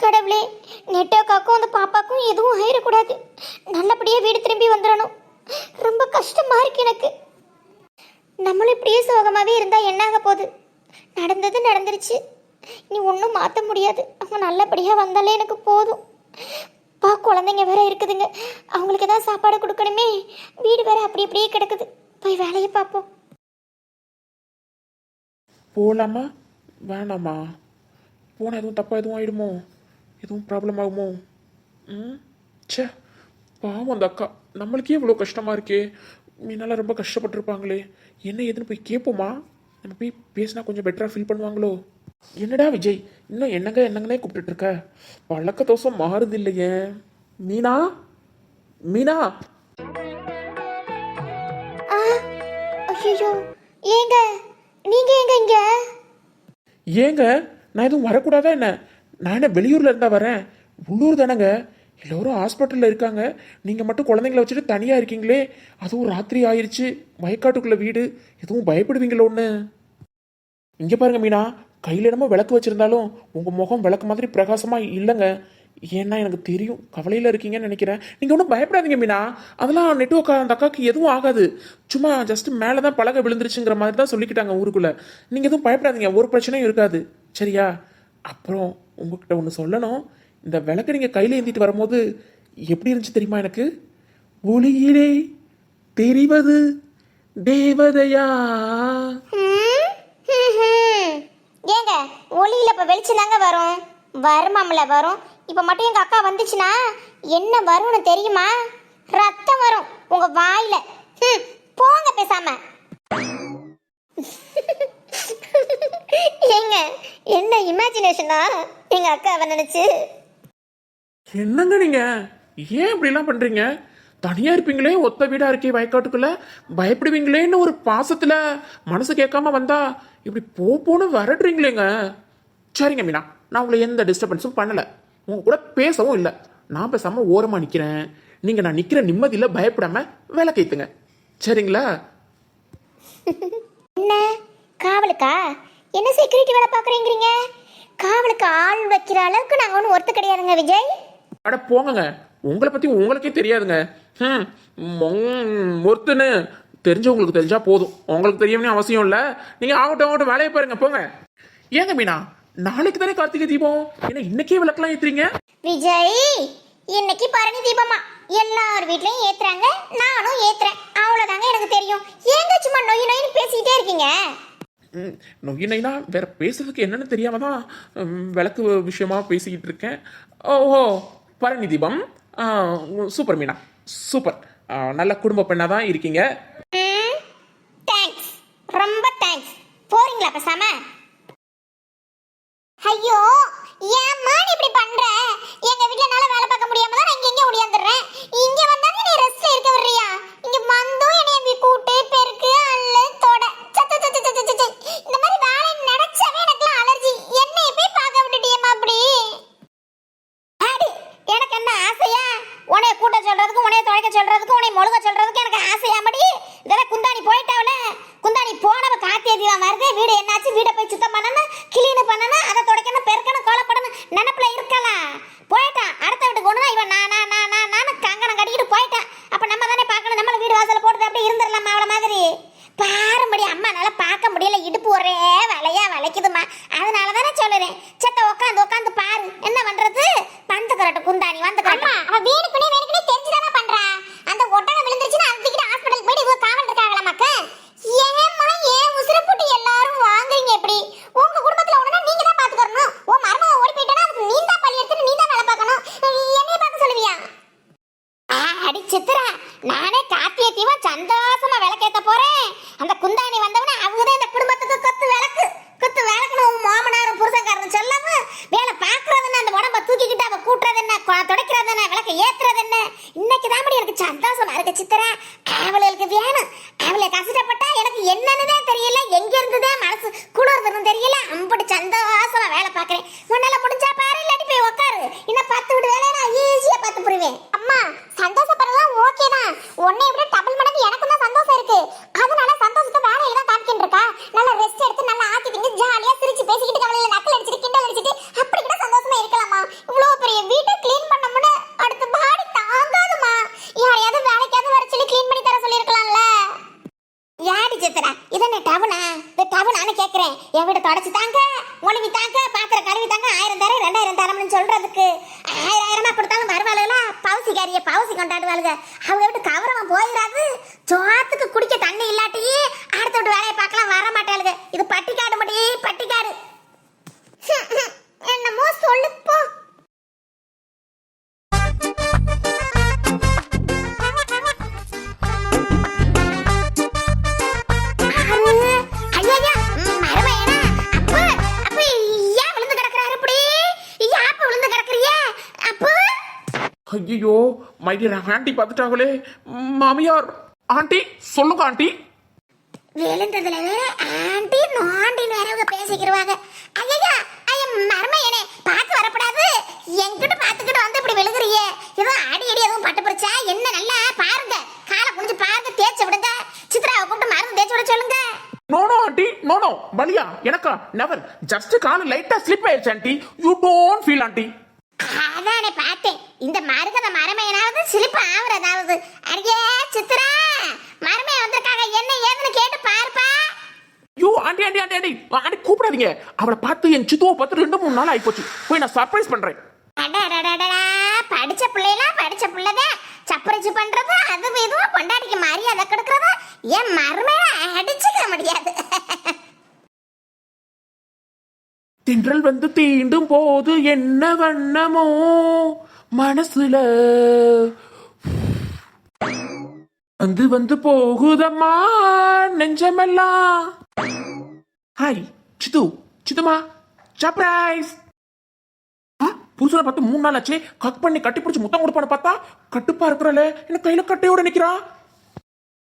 கடவுளே, நெட்டோக்காக்கும் அந்த பாப்பாக்கும் எதுவும் ஆயிடக்கூடாது. நல்லபடியாக வீடு திரும்பி வந்துடணும். ரொம்ப கஷ்டமாக இருக்கு எனக்கு. நம்மளும் இப்படியே சோகமாகவே இருந்தால் என்னாக போகுது? நடந்தது நடந்துருச்சு, நீ ஒன்றும் மாற்ற முடியாது. அவங்க நல்லபடியாக வந்தாலே எனக்கு போதும். குழந்தைங்க வேற இருக்குதுங்க, அவங்களுக்கு தான் சாப்பாடு கொடுக்கணுமே. வீடு வேற அப்படி அப்படியே கிடக்குது. போய் வேலையை பார்ப்போம். போகலாமா வேணாமா? போனால் எதுவும் தப்பாக எதுவும் ஆகிடுமோ? எதுவும் ப்ராப்ளம் ஆகுமோ? சே, பாவம் அந்த அக்கா. நம்மளுக்கே இவ்வளோ கஷ்டமாக இருக்கே. முன்னால் ரொம்ப கஷ்டப்பட்டுருப்பாங்களே. என்ன ஏதுன்னு போய் கேட்போமா? நம்ம போய் பேசினா கொஞ்சம் பெட்டராக ஃபீல் பண்ணுவாங்களோ? என்னடா விஜய், இன்னும் என்னங்கன்னே கூப்பிட்டுட்டு இருக்க? பழக்க தோசம் மாறுது இல்லையே. மீனா, மீனா. ஐயோ, ஏங்க நீங்க எங்க இங்க? ஏங்க, நான் எதுவும் வரக்கூடாதா என்ன? நான் என்ன வெளியூர்ல இருந்தா வரேன்? உள்ளூர் தானேங்க. எல்லோரும் ஹாஸ்பிட்டலில் இருக்காங்க. நீங்கள் மட்டும் குழந்தைங்கள வச்சுட்டு தனியாக இருக்கீங்களே. அதுவும் ராத்திரி ஆயிடுச்சு, வயக்காட்டுக்குள்ளே வீடு. எதுவும் பயப்படுவீங்களோ ஒன்று? இங்கே பாருங்க மீனா, கையில் என்னமோ விளக்கு வச்சுருந்தாலும் உங்கள் முகம் விளக்கு மாதிரி பிரகாசமாக இல்லைங்க. ஏன்னா எனக்கு தெரியும் கவலையில் இருக்கீங்கன்னு நினைக்கிறேன். நீங்கள் ஒன்றும் பயப்படாதீங்க மீனா. அதெல்லாம் நெட்வொர்க் அந்த அக்காவுக்கு எதுவும் ஆகாது. சும்மா ஜஸ்ட் மேலே தான் பழக விழுந்துருச்சுங்கிற மாதிரி தான் சொல்லிக்கிட்டாங்க ஊருக்குள்ளே. நீங்கள் எதுவும் பயப்படாதீங்க, ஒரு பிரச்சனையும் இருக்காது. சரியா? அப்புறம் உங்ககிட்ட ஒன்று சொல்லணும். இந்த விளக்கு நீங்கள் கையில் ஏந்திட்டு வரும்போது எப்படி இருந்துச்சு தெரியுமா? எனக்கு ஒளியிலே தெரிவது தேவதையா. ஏங்க, ஒளியில இப்ப வெளிச்சம் தாங்க வரும். வருமாம்ல வரும். இப்ப மட்டும் எங்க அக்கா வந்துச்சுன்னா என்ன வரும்னு தெரியுமா? ரத்தம் வரும் உங்க வாயில. போங்க பேசாம. ஏங்க, என்ன இமேஜினேஷனா எங்க அக்காவை நினைச்சு? என்னங்க நீங்க ஏன் இப்படிலாம் பண்றீங்க? தனியா இருப்பீங்களே, ஒத்த வீடா இருக்கே வயக்காட்டுக்குள்ள, பயப்படுவீங்களேன்னு ஒரு பாசத்துல மனசு கேட்காம வந்தா இப்படி போன்னு வரடுறீங்களேங்க. சரிங்க மீனா, நான் உங்களை எந்த டிஸ்டர்பன்ஸும் பண்ணல, உங்க கூட பேசவும் இல்லை. நான் பேசாம ஓரமா நிக்கிறேன். நீங்க நான் நிக்கிற நிம்மதியில பயப்படாம வேலை கேத்துங்க. சரிங்களா? என்ன காவலுக்கா? என்ன செக்யூரிட்டி வேலை பாக்குறீங்க? காவலுக்கு ஆள் வைக்கிற அளவுக்கு நாங்க ஒன்றும் ஒருத்த கிடையாதுங்க விஜய். அட போங்க, உங்களை பத்தி உங்களுக்கே தெரியாதுங்க. ஒருத்தன்னு தெரிஞ்சவங்களுக்கு தெரிஞ்சா போதும், உங்களுக்கு தெரியணும்னு அவசியம் இல்லை. நீங்க ஆகட்டும் வேலையை பாருங்க, போங்க. ஏங்க மீனா, நாளைக்கு தானே கார்த்திகை தீபம், என்ன இன்னைக்கே விளக்கெல்லாம் ஏத்துறீங்க? விஜய், இன்னைக்கு பரணி தீபமா எல்லார் வீட்லயும் ஏத்துறாங்க, நானும் ஏத்துறேன். அவ்வளவுதாங்க எனக்கு தெரியும். ஏங்க சும்மா நொய் நொயின்னு பேசிக்கிட்டே இருக்கீங்க? நொய்யினா வேற பேசுறதுக்கு என்னன்னு தெரியாம தான் விளக்கு விஷயமா பேசிக்கிட்டு இருக்கேன். ஓஹோ, பரணி தீபம். Super Meena, super. நல்ல குடும்ப பெண்ணா தான் இருக்கீங்க. தேங்க்ஸ், ரொம்ப தேங்க்ஸ். போறீங்களா பேசாம? ஐயோ, ஏம்மா நீ இப்படி பண்ற? எங்க வீட்ல என்னால வேலை பார்க்க முடியாம தான் நான் இங்க ஓடியாந்துறேன். இங்க வந்தா நீ ரெஸ்ட்ல இருக்க வர்றியா? இங்க வந்தும் என்னைய கூட்டு பெருக்கு அல்ல தொட இந்த மாதிரி வேலை நினைச்சாவே எனக்கு அலர்ஜி. என்னைய போய் பார்க்க விட்டுட்டியேம்மா அப்படி? ஆடி, எனக்கு என்ன ஆசையா? உன்னைய கூட்ட சொல்றதுக்கு, உன்னைய துடைக்க சொல்றதுக்கு, உன்னைய மொழுக சொல்றதுக்கு எனக்கு ஆசையா மடி? இதெல்லாம் குந்தாணி போயிட்டாவல. குந்தாணி போனவ காத்தியதிவா வருது. வீடு என்னாச்சு, வீடை போய் சுத்தம் பண்ணணும், கிளீன் பண்ணணும், அதை துடைக்கணும், பெருக்கணும், கோலப்படணும் நினப்புல இருக்கலாம். போயிட்டான் அடுத்த வீட்டுக்கு ஒண்ணுதான் இவன் நான் கங்கணம் கட்டிக்கிட்டு போயிட்டான். அப்ப நம்ம தானே பார்க்கணும். நம்மள வீடு வாசல போட்டு அப்படியே இருந்துடலாமா அவள மாதிரி? பாரும்படி அம்மானால பார்க்க முடியல, இடுப்பு ஒரே வளையா வளைக்குதுமா. அதனால தானே சொல்லுறேன், செத்த உட்காந்து பாரு. என்ன பண்றது? வந்து கரட்டு குந்தாணி வந்து கரட்டு. அவ வேணுக்குனே தெரிஞ்சுதானே பண்றா. அந்த ஒட்டகம் விழுந்துருச்சுன்னா அதுக்கிட்ட ஹாஸ்பிடலுக்கு போய் இவங்க காவல் இருக்காங்களாமாக்க. ஏம்மா ஏன் உசுர போட்டு எல்லாரும் வாங்குறீங்க இப்படி? உங்க குடும்பத்துல ஒண்ணுனா நீங்க தான் பாத்துக்கறணும். உன் மருமக ஓடி போயிட்டானா அதுக்கு நீ தான் பழி எடுத்து நீ தான் வேலை பார்க்கணும். என்னைய பார்க்க சொல்லுவியா? அடி சித்ரா, நானே கார்த்திகை தீபம் சந்தோஷமா விளக்கேத்த போறேன். அந்த குந்தாணி வந்தவன அவங்கதான் இந்த குடும்பத்துக்கு குத்து விளக்கணும். மாமனாரும் புருஷன்காரன் சொல்லாம வேலை பாக்குறது என்ன, அந்த உடம்ப தூக்கிக்கிட்டு அவ கூட்டுறது என்ன, துடைக்கிறது என்ன, விளக்க ஏத்துறது என்ன, இருக்காளுங்க. அவங்க விட்டு கவரவன் போயிடாது. சோத்துக்கு குடிக்க தண்ணி இல்லாட்டியே அடுத்த விட்டு வேலையை பார்க்கலாம் வர மாட்டாளுங்க. இது பட்டிக்காடு மடி பட்டிக்காடு. என்னமோ சொல்லுப்போ. ஐயோ மை டியர் ஆண்டி பார்த்துட்டாங்களே. மாமியார் ஆண்டி சொல்லுங்க ஆண்டி. விழுந்ததுல வேற ஆண்டி நோண்டின்னு வேற பேசிக்கிடுவாங்க. ஐயா ஐயா மர்மையனே பார்க்க வரப்படாது. எங்கிட்ட பார்த்துக்கிட்டு வந்து இப்படி விழுகுறியே. ஏதோ அடி எதுவும் பட்டு போச்சா என்ன? நல்லா பாருங்க, காலை புடிஞ்சு பாருங்க, தேய்ச்சி விடுங்க. சித்ராவை கூப்பிட்டு மருந்து தேய்ச்சி விட சொல்லுங்க. No no aunty no no. பலியா எனக்கா நெவர். ஜஸ்ட் கால் லைட்டா ஸ்லிப் ஆயிடுச்சு aunty. You don't feel aunty. அதானே பார்த்தேன். இந்த மருகத மரமையனாவது சிலிப்பு ஆகுறதாவது. அடியே சித்ரா, மரமைய வந்திருக்காங்க, என்ன ஏதுன்னு கேட்டு பாருப்பா. You aunty aunty aunty aunty aunty கூப்பிடாதீங்க. அவளை பார்த்து என் சித்துவை பார்த்து 2-3 நாள் ஆயிப்போச்சு. போய் நான் சர்ப்ரைஸ் பண்றேன். படிச்ச பிள்ளைலாம் படிச்ச பிள்ளைதான் சர்ப்ரைஸ் பண்றது, அதுவும் இதுவும் பொண்டாட்டிக்கு மரியாதை கொடுக்கறது. என் மருமைய அடிச்சுக்க முடியாது. தின்றல் வந்து தீண்டும் போது என்ன வண்ணமோ மனசுல வந்து வந்து போகுதம்மா நெஞ்சமெல்லாம். ஹாய் சித்து, சித்துமா சர்ப்ரைஸ். புருஷனை பார்த்து 3 நாள் ஆச்சு. கட் பண்ணி கட்டி பிடிச்சி முத்தம் கொடுப்பான்னு பார்த்தா கட்டுப்பா இருக்கிறாள். என்ன கையில கட்டையோட நிக்கிறா.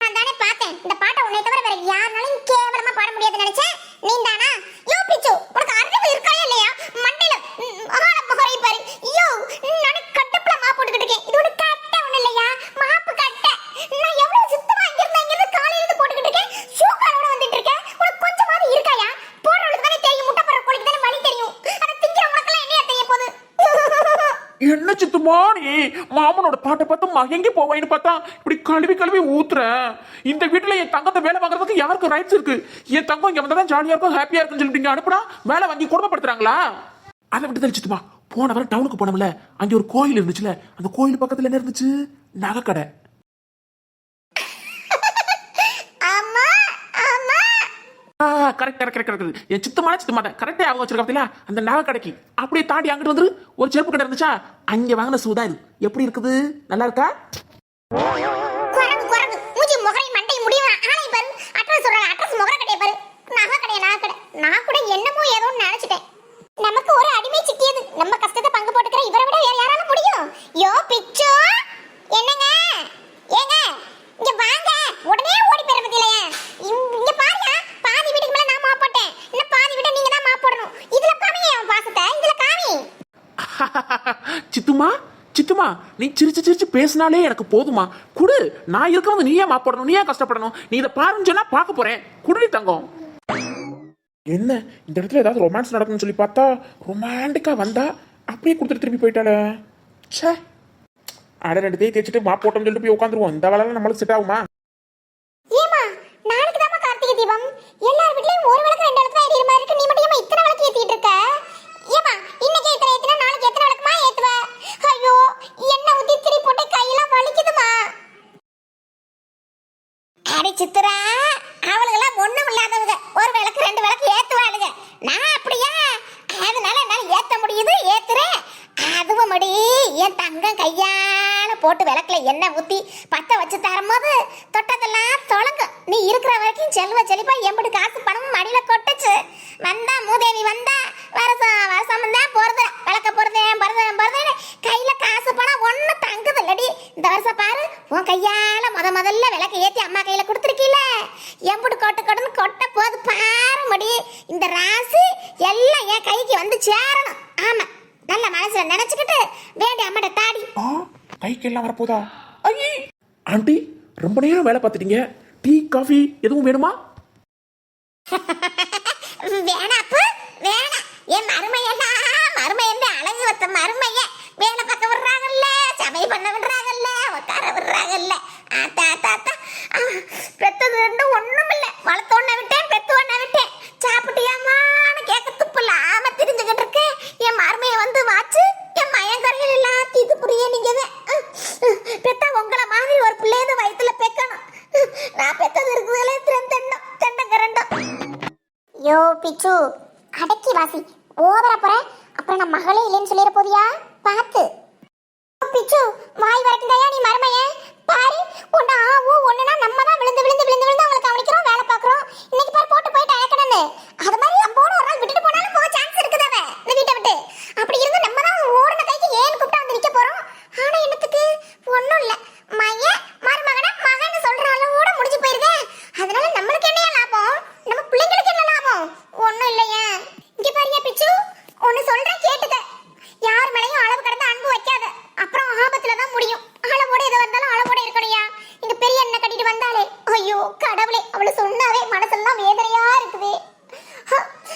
நான் தானே பார்த்தேன். இந்த பாட்டை உன்னை தவிர வேற யாராலும் கேவலமா பாட முடியாதுன்னு நினைச்சேன். நீ தானா? யோ பிச்சு, உனக்கு அறிவு இருக்கா இல்லையா? மண்டையில முகரை பாரு. யோ நான் கட்டப்புல மாப்பு போட்டுக்கிட்டு இருக்கேன். இது ஒரு கட்டை ஒண்ணு இல்லையா? மாப்பு கட்டை. நான் எவ்வளவு சுத்தமா இங்கிருந்து காலையில இருந்து போட்டுக்கிட்டு இருக்கேன். ஷூக்காரோட வந்துட்டு இருக்கேன். உனக்கு கொஞ்சமாவது இருக்காயா? போடுறவளுக்கு தானே தெரியும், முட்டை போடுற கோழிக்கு தானே வலி தெரியும். அதை திங்கிற உனக்கெல்லாம் என்ன தெரிய போகுது? என்ன சித்துமா நீ மாமனோட பாட்டை பார்த்து மயங்கி போவாயின்னு பார்த்தா இப்படி கழுவி கழுவி ஊத்துற. இந்த வீட்டுல என் தங்கத்தை வேலை வாங்குறதுக்கு யாருக்கு ரைட்ஸ் இருக்கு? என் தங்கம் இங்க வந்தாதான் ஜாலியா இருக்கும், ஹாப்பியா இருக்குன்னு சொல்லிட்டு அனுப்புனா வேலை வாங்கி கொடுமைப்படுத்துறாங்களா? அதை விட்டு தெளிச்சுட்டுமா. போன வர டவுனுக்கு போனோம்ல, அங்க ஒரு கோயில் இருந்துச்சுல, அந்த கோயில் பக்கத்துல என்ன இருந்துச்சு? நகைக்கடை. Correct correct correct correct. என் சித்தமான சித்தமா தான் கரெக்டா அவங்க வச்சிருக்கா. அந்த நகை கடைக்கு அப்படியே தாண்டி அங்கிட்டு வந்து ஒரு செருப்பு கடை இருந்துச்சா, அங்க வாங்கின சூதா இது. எப்படி இருக்குது? நல்லா இருக்கா? குரங்கு குரங்கு மூஞ்சி முகரை மண்டை முடிவு ஆளை பாரு. அட்ரஸ் சொல்றாங்க, அட்ரஸ் முகரை கடையை பாரு. நகை கடையை நகை கடை. நான் கூட என்னமோ ஏதோ நினைச்சிட்டேன். நமக்கு ஒரு அடிமை சிக்கியது. நம்ம கஷ்டத்தை பங்கு போட்டுக்கிற இவரை விட வேற யாரால முடியும்? யோ பிச்சு, என்னங்க ஏங்க இங்க வாங்க. உடனே ஓடி போயிட பத்தியிலையே. இங்க பாருங்க, பாதி வீட்டுக்கு மேல நான் மாப் போட்டேன். இன்னும் பாதி வீட்டை நீங்க தான் மாப் போடணும். இதுல காமிங்க அவன் பாசத்தை, இதுல காமி. சித்துமா சித்துமா, நீ சிரிச்சு சிரிச்சு பேசினாலே எனக்கு போதுமா. குடு, நான் இருக்கவங்க நீயே மாப்படணும், நீயே கஷ்டப்படணும். நீ இதை பாருன்னு சொன்னா பார்க்க போறேன். குடுடி தங்கம். என்ன இந்த இடத்துல ஏதாவது ரொமான்ஸ் நடக்கும்னு சொல்லி பார்த்தா ரொமான்டிக்கா வந்தா அப்படியே கொடுத்துட்டு திரும்பி போயிட்டாளே. சே, அட 2 தேய் தேய்ச்சிட்டு மாப் போட்டோம்னு சொல்லிட்டு போய் உட்காந்துருவோம். இந்த வேலை நம்மளுக்கு செட் ஆகுமா? ஏமா நாளைக்கு தான் கார்த்திகை தீபம். எல்லார் வீட்லயும் ஒரு விளக்கு 2 விளக்கு ஏறிற மாதிரி இருக்கு. நீ மட்டும் ஏமா இத்தனை விளக்கு ஏத்திட்டு இருக்க? ஏமா இன்னைக்கு எத்தனை ஏத்தினா நாளைக்கு எத்தனை விளக்குமா ஏத்துவ? ஐயோ என்ன ஊத்தி திரி போட்டு கையெல்லாம் வலிக்குதுமா. அடி சித்ரா, அவளுக்கெல்லாம் ஒண்ணும் இல்லாதவங்க ஒரு விளக்கு 2 விளக்கு ஏத்துவாளுங்க. நான் அப்படியா? அதனால என்னால ஏத்த முடியுது, ஏத்துறேன். அதுவும் மடி என் தங்கம் கையால போட்டு விளக்குல எண்ணெய் ஊத்தி பத்த வச்சு தரும்போது தொட்டதெல்லாம் தொலைங்க. நீ இருக்கிற வரைக்கும் செல்வ செழிப்பா எம்படி காசு பணமும் மடியில கொட்டுச்சு. வந்தா மூதேவி வந்தா வருஷம் வருஷம் தான் போறது, விளக்க போறதேன் போறதேன்னு கையில காசு பணம் ஒண்ணு தங்குது இல்லடி. இந்த வருஷம் பாரு, உன் கையால முதல்ல விளக்க ஏத்தி அம்மா கையில கொடுத்துருக்கீல, எம்புடு கொட்டு கொட்டுன்னு கொட்ட போது பாரு மடி. இந்த ராசி எல்லாம் என் கைக்கு வந்து சேரணும். ஆமா, நல்ல மனசுல நினைச்சுக்கிட்டு வேண்டிய அம்மாட்ட தாடி. கைக்கு எல்லாம் வரப்போதா? ஐயே ஆண்டி, ரொம்ப நேரம் வேலை பார்த்துட்டீங்க. டீ காஃபி எதுவும் வேணுமா? வேணாப்பு வேணாம். என் மருமையெல்லாம் மருமையன்னு அழகு வத்த மருமைய வேலை பார்க்க விடுறாங்கல்ல, சமையல் பண்ண விடுறாங்கல்ல, உட்கார விடுறாங்கல்ல. ஆத்தா ஆத்தா ஆத்தா, பெத்தது 2 ஒண்ணும் இல்ல. வளர்த்த ஒண்ண விட்டேன், பெத்து ஒண்ண விட்டேன். சாப்பிட்டியாமான்னு கேட்க துப்புலாம திரிஞ்சுக்கிட்டு இருக்கேன். என் மருமைய வந்து வாச்சு என் மயங்கரையில் எல்லாம் தீத்து புரிய நீங்க பெத்தா உங்களை பிச்சு அடக்கி வாசி. ஓவரா போற அப்புறம் நான் மகளே இல்லைன்னு சொல்லிட போதியா பார்த்து. பிச்சு வாய் வரைக்கும் தயா நீ மருமையே பாரு. ஒன்னு ஆவோ ஒண்ணுனா நம்ம தான் விழுந்து விழுந்து விழுந்து விழுந்து அவங்களை கவனிக்கிறோம் வேலை பார்க்குறோம். இன்னைக்கு பாரு போட்டு போயிட்டு அயக்கணும்னு அது மாதிரி அம்போட ஒரு நாள் விட்டுட்டு போனாலும் போக சான்ஸ் இருக்குது அவன் இந்த வீட்டை விட்டு. அப்படி இருந்து நம்ம தான் ஓடின கைக்கு ஏன் கூப்பிட்டா வந்து நிக்க போறோம். ஆனா என்னத்துக்கு ஒன்றும் இல்லை மையன் மருமகனை மகன்னு சொல்ற அளவோட முடிஞ்சு போயிருதே. அதனால நம்மளுக்கு என்ன லாபம் நம்ம பிள்ளைங்களுக்கு என்ன லாபம் ஒன்றும் இல்லையே. இங்க பாரியா பிச்சு ஒன்னு சொல்றேன் கேட்டுக்க. யார் மேலையும் அளவு கடந்த அன்பு வைக்காத அப்புறம் ஆபத்துல தான் முடியும். அளவோட எது வந்தாலும் அளவோட இருக்கணையா. இங்க பெரிய அண்ணன் கட்டிட்டு வந்தாலே ஐயோ கடவுளே அவளை சொன்னாவே மனசெல்லாம் வேதனையா இருக்குது.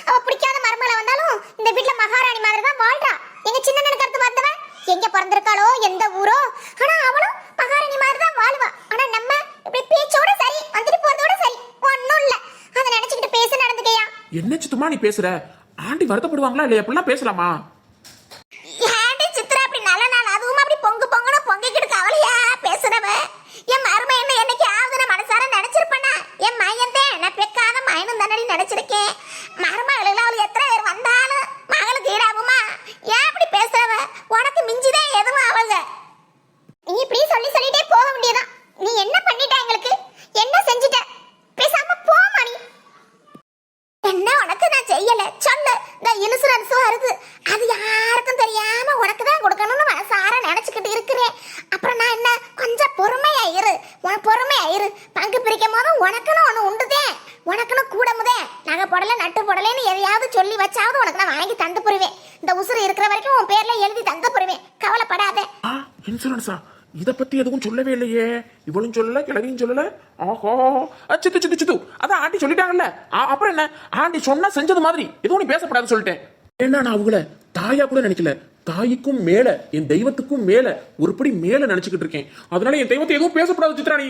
அவ பிடிக்காத மருமகளை வந்தாலும் இந்த வீட்டுல மகாராணி மாதிரி தான் வாழ்றா. எங்க சின்ன கருத்து பார்த்தவன் எங்க பிறந்திருக்காளோ எந்த ஊரோ ஆனா அவளும் மகாராணி மாதிரி தான் வாழ்வா. ஆனா நம்ம இப்படி பேச்சோட சரி வந்துட்டு போறதோட சரி ஒன்னும் இல்ல அதை நினைச்சுக்கிட்டு பேச நடந்துக்கையா. என்ன சித்துமா நீ பேசுற? ஆண்டி வருத்தப்படுவாங்களா இல்லையா? அப்படிலாம் பேசலாமா? ஏண்டி சித்ரா அப்படி நல்ல நாள் அதுவும் அப்படி பொங்கு பொங்குன பொங்கிக்கிட்டு கவலையா பேசுறவ. என் மருமை என்ன என்னைக்கு ஆகுதுன்னு மனசார நினைச்சிருப்பேனா? என் மையன்தான் நான் பெக்காத மயனும் தானடி நினைச்சிருக்கேன். மருமகளுக்கு அவள் எத்தனை பேர் வந்தாலும் மகளுக்கு ஈடாகுமா? ஏன் அப்படி பேசுறவ? உனக்கு மிஞ்சிதான் எதுவும் அவளுங்க. நீ இப்படி சொல்லிட்டே போக வேண்டியதான். நீ என்ன பண்ணிட்ட எங்களுக்கு என்ன செஞ்சிட்ட? பேசாம போமா நீ. என்ன உனக்கு நான் செய்யல சொல்லு. இந்த இன்சூரன்ஸ் வருது அது யாருக்கும் தெரியாம உனக்கு தான் கொடுக்கணும்னு மனசார நினைச்சுக்கிட்டு இருக்கிறேன். அப்புறம் நான் என்ன கொஞ்சம் பொறுமையாயிரு பொறுமையாயிரு. பங்கு பிரிக்கும் போது உனக்குன்னு ஒண்ணு உண்டுதே. உனக்குன்னு கூடமுதே நகை போடல நட்டு போடலன்னு எதையாவது சொல்லி வச்சாவது உனக்கு நான் வாங்கி தந்து போடுவேன். இந்த உசுறு இருக்கிற வரைக்கும் உன் பேர்ல எழுதி தந்து போடுவேன். கவலைப்படாத. இன்சூரன்ஸா? இத பத்தி எதுவும் சொல்லவே இல்லையே. இவளும் சொல்லல கிழவியும் சொல்லல. ஆஹோ சித்து சித்து சித்து அதான் ஆண்டி சொல்லிட்டாங்கல்ல. அப்புறம் என்ன ஆண்டி சொன்னா செஞ்சது மாதிரி எதுவும் நீ பேசப்படாது சொல்லிட்டேன். ஏன்னா நான் அவங்கள தாயா கூட நினைக்கல. தாய்க்கும் மேல என் தெய்வத்துக்கும் மேல ஒருபடி மேல நினைச்சுக்கிட்டு இருக்கேன். அதனால என் தெய்வத்தை எதுவும் பேசப்படாது சித்ராணி.